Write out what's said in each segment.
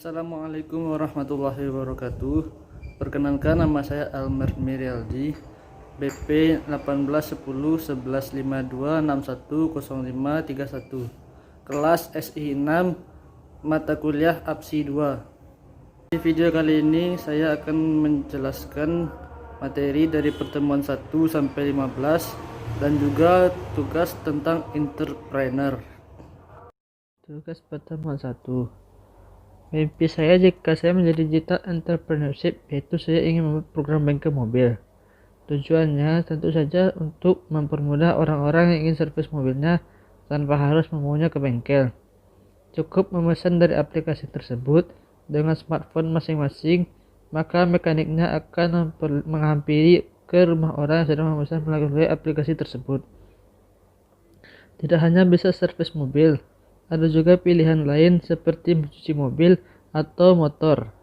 Assalamualaikum warahmatullahi wabarakatuh. Perkenalkan, nama saya Almer Mirialdi, BP 18101152610531, kelas SI 6, mata kuliah APSI 2. Di video kali ini saya akan menjelaskan materi dari pertemuan 1 sampai 15 dan juga tugas tentang entrepreneur. Tugas pertemuan 1. Mimpi saya jika saya menjadi digital entrepreneurship, yaitu saya ingin membuat program bengkel mobil. Tujuannya tentu saja untuk mempermudah orang-orang yang ingin servis mobilnya tanpa harus membawa ke bengkel. Cukup memesan dari aplikasi tersebut dengan smartphone masing-masing, maka mekaniknya akan menghampiri ke rumah orang yang sedang memesan melalui aplikasi tersebut. Tidak hanya bisa servis mobil, ada juga pilihan lain seperti mencuci mobil atau motor.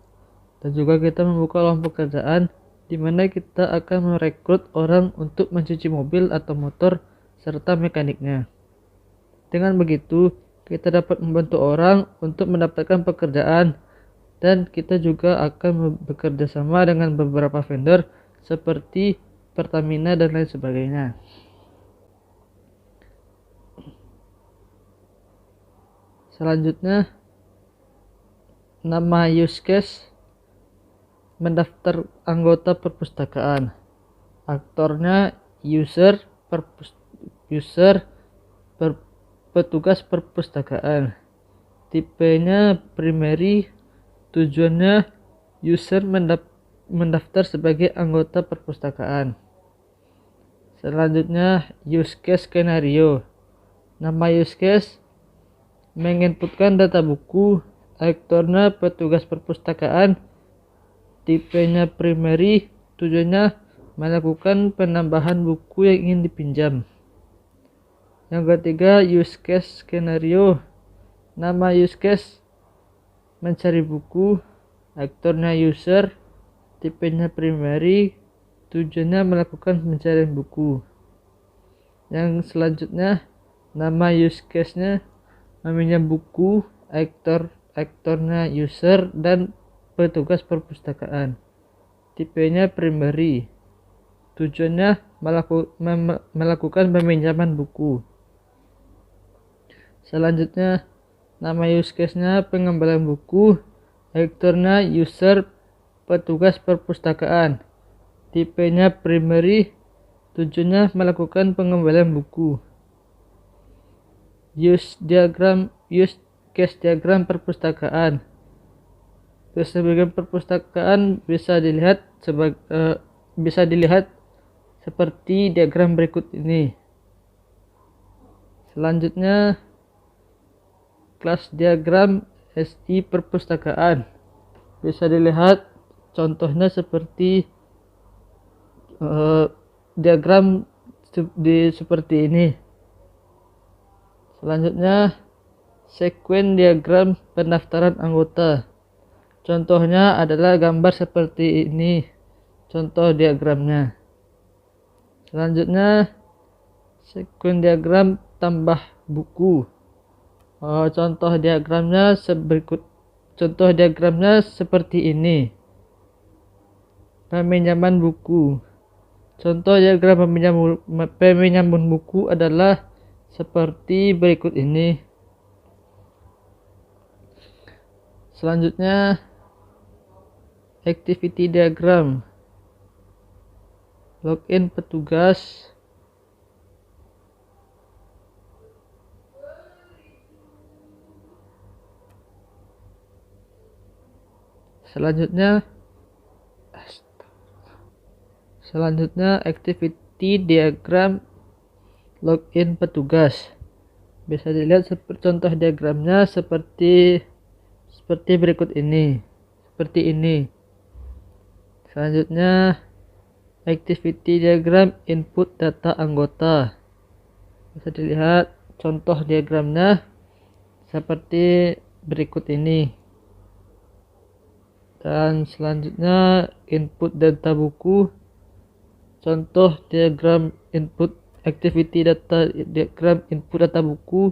Dan juga kita membuka lowongan pekerjaan di mana kita akan merekrut orang untuk mencuci mobil atau motor serta mekaniknya. Dengan begitu, kita dapat membantu orang untuk mendapatkan pekerjaan, dan kita juga akan bekerja sama dengan beberapa vendor seperti Pertamina dan lain sebagainya. Selanjutnya, nama use case mendaftar anggota perpustakaan. Aktornya petugas perpustakaan. Tipenya primary. Tujuannya user mendaftar sebagai anggota perpustakaan. Selanjutnya, use case skenario. Nama use case menginputkan data buku. Aktornya petugas perpustakaan. Tipenya primary. Tujuannya melakukan penambahan buku yang ingin dipinjam. Yang ketiga, use case skenario. Nama use case mencari buku. Aktornya user. Tipenya primary. Tujuannya melakukan pencarian buku. Yang selanjutnya, nama use case-nya meminjam buku. Aktornya user dan petugas perpustakaan. Tipenya primary. Tujuannya melakukan peminjaman buku. Selanjutnya, nama use case-nya pengembalian buku. Aktornya user, petugas perpustakaan. Tipenya primary. Tujuannya melakukan pengembalian buku. Use case diagram perpustakaan. Sebagian perpustakaan bisa dilihat seperti diagram berikut ini. Selanjutnya, kelas diagram SI perpustakaan. Bisa dilihat contohnya seperti diagram seperti ini. Selanjutnya, sekuen diagram pendaftaran anggota. Contohnya adalah gambar seperti ini, contoh diagramnya. Selanjutnya, sekuen diagram tambah buku. Contoh diagramnya seperti ini. Peminjaman buku. Contoh diagram peminjaman buku adalah seperti berikut ini. Selanjutnya, activity diagram. Login petugas. Selanjutnya activity diagram login petugas. Bisa dilihat contoh diagramnya seperti berikut ini. Seperti ini. Selanjutnya, activity diagram input data anggota. Bisa dilihat contoh diagramnya seperti berikut ini. Dan selanjutnya, input data buku. Contoh diagram input activity data diagram input data buku.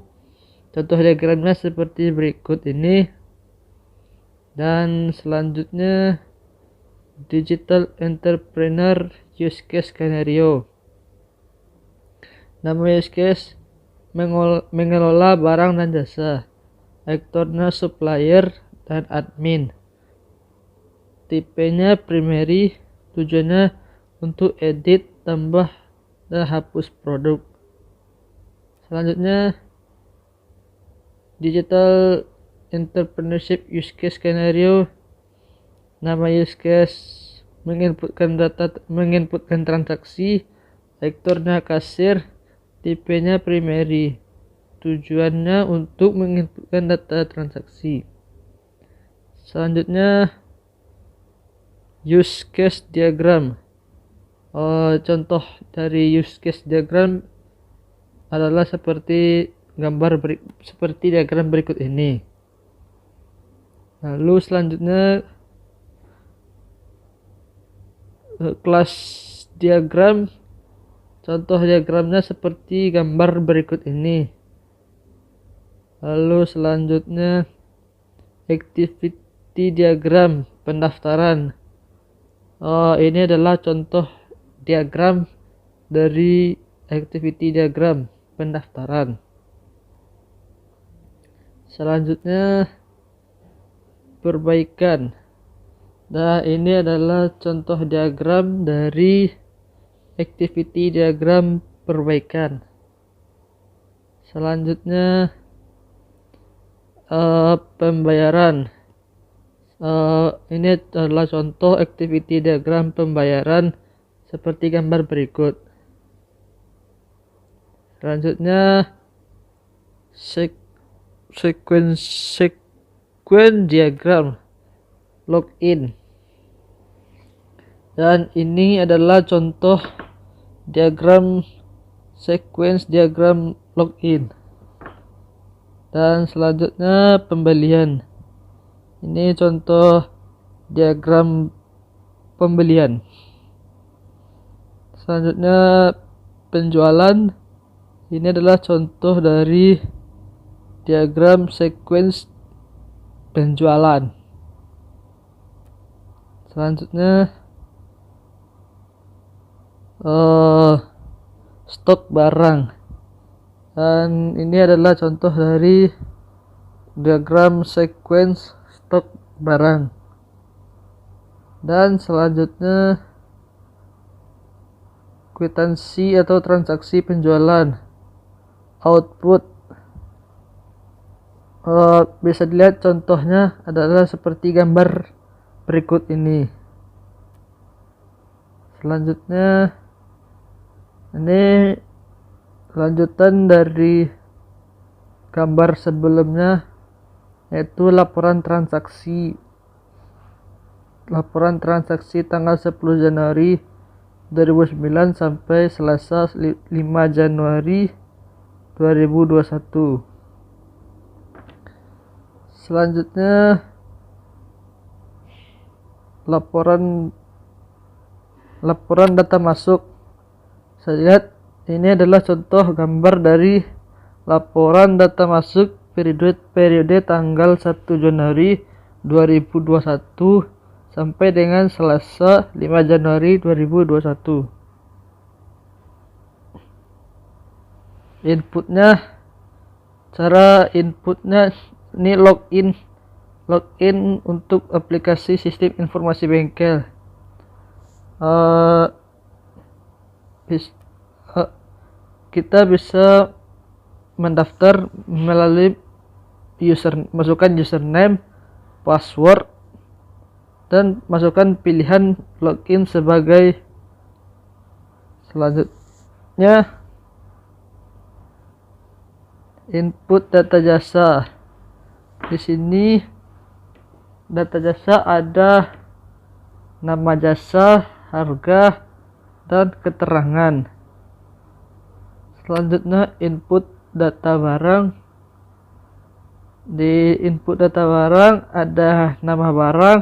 Contoh diagramnya seperti berikut ini. Dan selanjutnya digital entrepreneur use case scenario. Nama use case mengelola barang dan jasa. Aktornya supplier dan admin. Tipenya primary, tujuannya untuk edit, tambah, dan hapus produk. Selanjutnya digital entrepreneurship use case scenario. Nama use case menginputkan transaksi. Aktornya kasir. Tipenya primary, tujuannya untuk menginputkan data transaksi. Selanjutnya use case diagram. Contoh dari use case diagram adalah seperti diagram berikut ini. Lalu selanjutnya kelas diagram. Contoh diagramnya seperti gambar berikut ini. Lalu selanjutnya activity diagram pendaftaran. Ini adalah contoh diagram dari activity diagram pendaftaran. Selanjutnya perbaikan. Nah, ini adalah contoh diagram dari activity diagram perbaikan. Selanjutnya pembayaran. Ini adalah contoh activity diagram pembayaran seperti gambar berikut. Selanjutnya sequence diagram login. Dan ini adalah contoh diagram sequence diagram login. Dan selanjutnya pembelian. Ini contoh diagram pembelian. Selanjutnya penjualan. Ini adalah contoh dari diagram sequence penjualan. Selanjutnya stok barang. Dan ini adalah contoh dari diagram sequence stok barang. Dan selanjutnya kwitansi atau transaksi penjualan. Output. Bisa dilihat contohnya adalah seperti gambar berikut ini. Selanjutnya ini lanjutan dari gambar sebelumnya, yaitu laporan transaksi tanggal 10 Januari 2009 sampai Selasa 5 Januari 2021. Selanjutnya laporan data masuk. Saya lihat ini adalah contoh gambar dari laporan data masuk periode tanggal 1 Januari 2021 sampai dengan Selasa 5 Januari 2021. Cara inputnya ini login untuk aplikasi sistem informasi bengkel. Kita bisa mendaftar melalui masukkan username, password, dan masukkan pilihan login sebagai. Selanjutnya input data jasa. Di sini data jasa ada nama jasa, harga, dan keterangan. Selanjutnya input data barang. Di input data barang ada nama barang,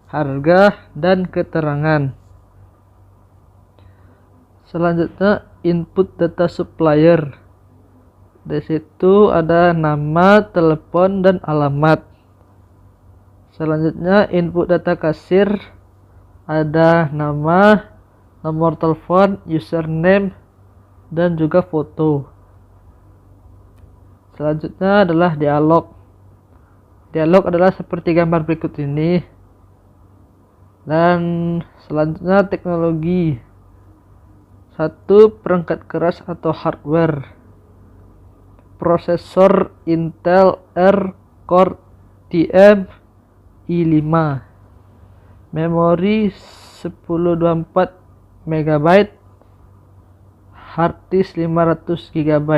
harga, dan keterangan. Selanjutnya input data supplier. Di situ ada nama, telepon, dan alamat. Selanjutnya input data kasir, ada nama, nomor telepon, username, dan juga foto. Selanjutnya adalah dialog. Dialog adalah seperti gambar berikut ini. Dan selanjutnya teknologi. 1. Perangkat keras atau hardware. Prosesor Intel Core TM i5. Memori 1024 MB. Hard disk 500 GB.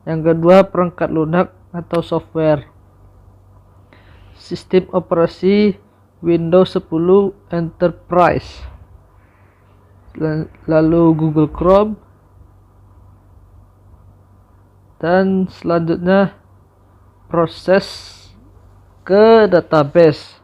Yang kedua, perangkat lunak atau software. Sistem operasi Windows 10 Enterprise. Lalu Google Chrome. Dan selanjutnya proses ke database.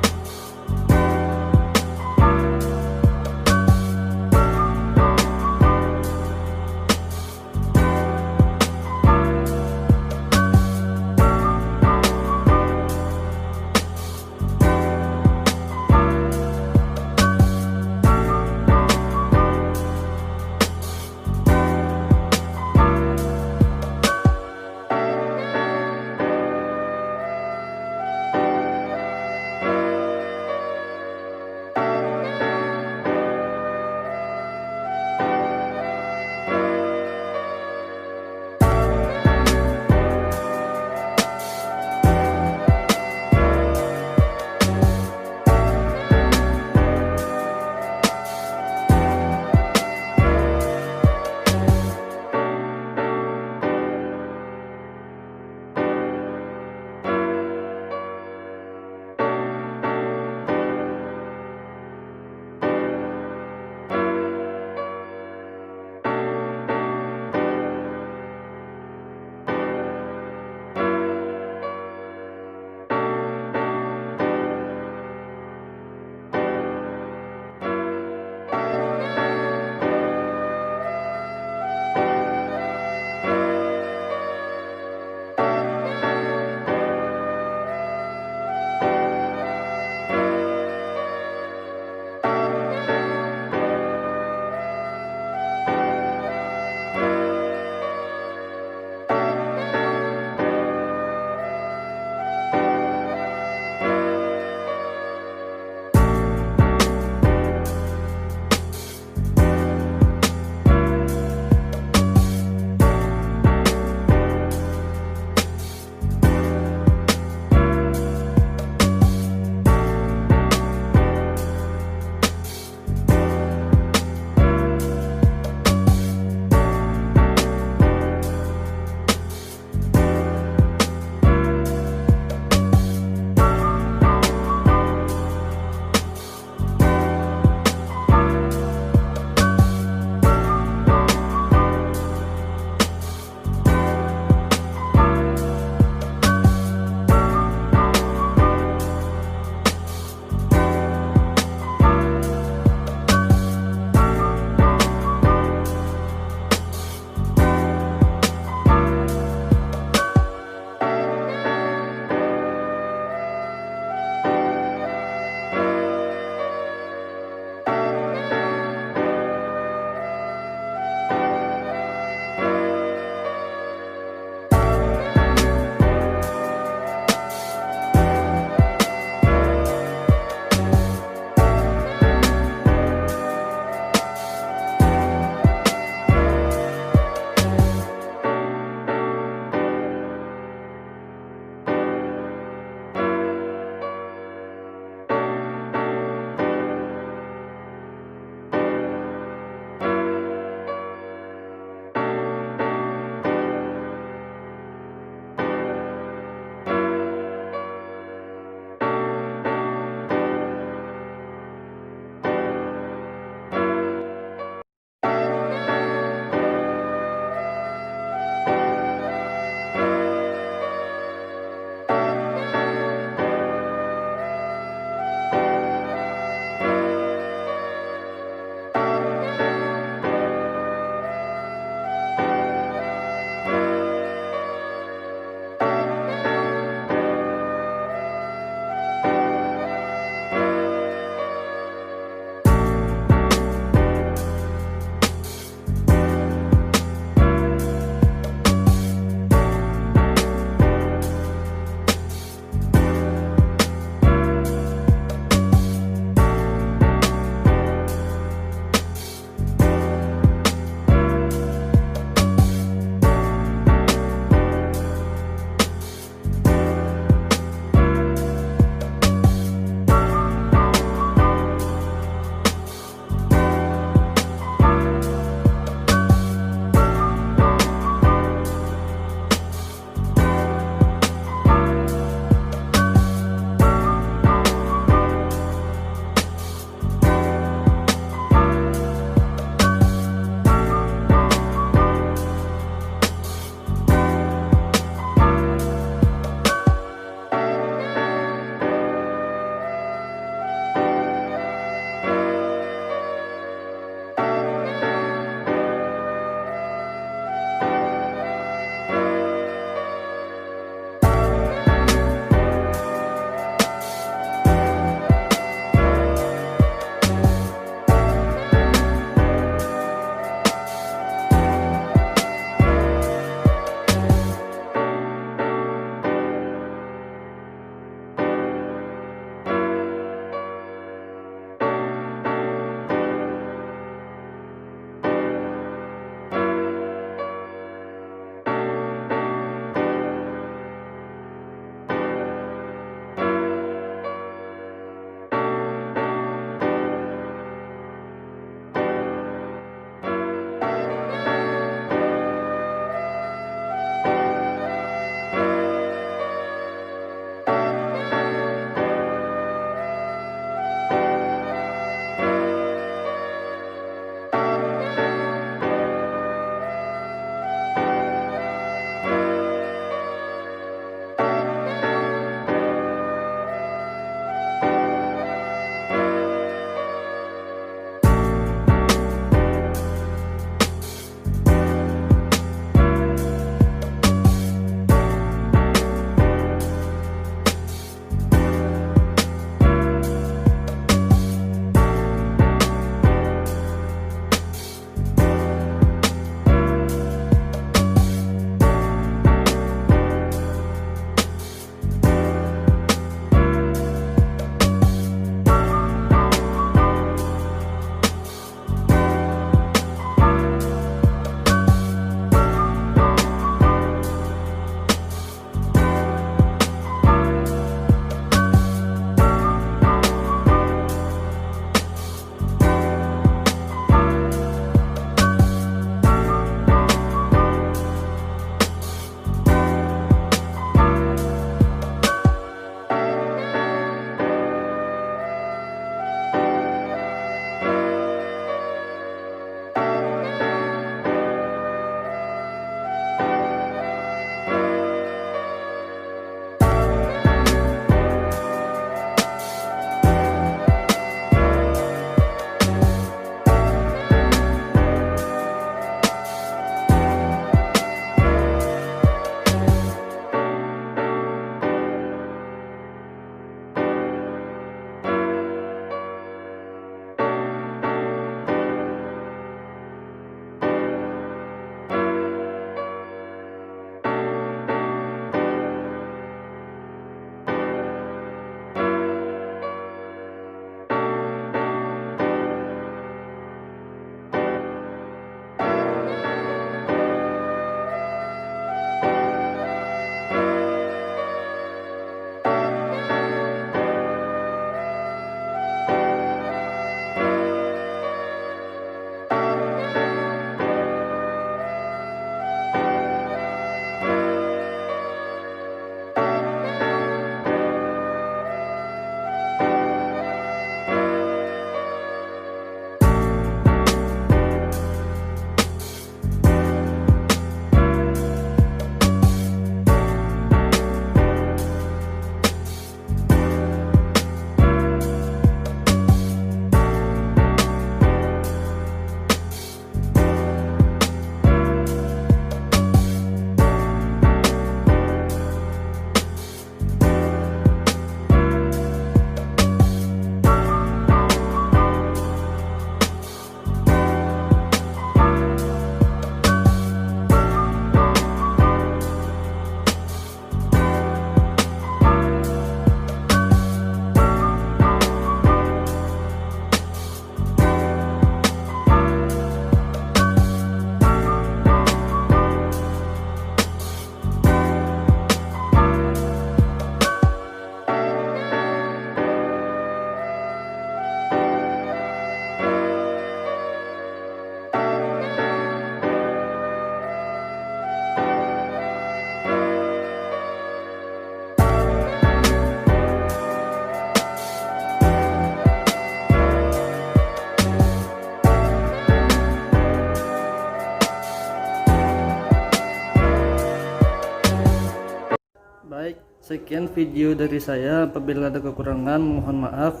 Sekian video dari saya, apabila ada kekurangan mohon maaf.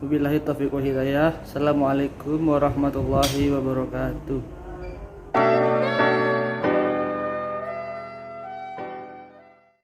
Wabillahi taufiq wal hidayah. Assalamualaikum warahmatullahi wabarakatuh.